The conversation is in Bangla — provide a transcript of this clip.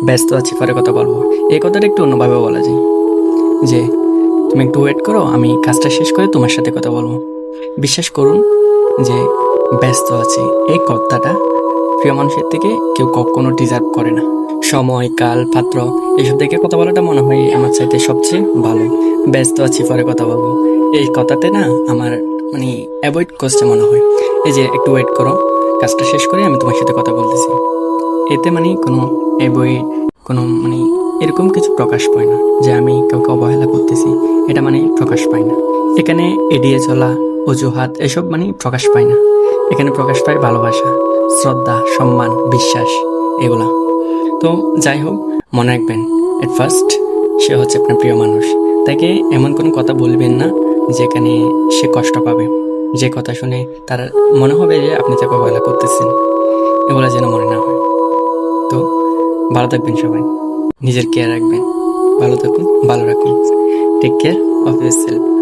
ব্যস্ত আছি, পরে কথা বলবো। এই কথাটা একটু অন্যভাবে বলা যায় যে, তুমি একটু ওয়েট করো, আমি কাজটা শেষ করে তোমার সাথে কথা বলবো। বিশ্বাস করুন যে ব্যস্ত আছি এই কথাটা প্রিয় মানুষের থেকে কেউ কখনো ডিজার্ভ করে না। সময়, কাল, পাত্র এইসব দেখে কথা বলাটা মনে হয় আমার চাইতে সবচেয়ে ভালো। ব্যস্ত আছি, পরে কথা বলবো, এই কথাতে না আমার মানে অ্যাভয়েড করছে মনে হয়। এই যে একটু ওয়েট করো, কাজটা শেষ করে আমি তোমার সাথে কথা বলতেছি, এতে মানে কোনো অ্যাভয়েড, কোনো মানে এরকম কিছু প্রকাশ পায় না যে আমি কাউকে অবহেলা করতেছি, এটা মানে প্রকাশ পায় না। এখানে এড়িয়ে চলা, অজুহাত এসব মানে প্রকাশ পায় না। এখানে প্রকাশ পায় ভালোবাসা, শ্রদ্ধা, সম্মান, বিশ্বাস, এগুলা। তো যাই হোক, মনে রাখবেন, এট ফার্স্ট সে হচ্ছে আপনার প্রিয় মানুষ। তাকে এমন কোনো কথা বলবেন না যেখানে সে কষ্ট পাবে, যে কথা শুনে তার মনে হবে যে আপনি তাকে অবহেলা করতেছেন, এগুলো যেন মনে না হয়। তো ভালো থাকবেন সবাই, নিজের কেয়ার রাখবেন, ভালো থাকুন, ভালো রাখুন। Take care of your self.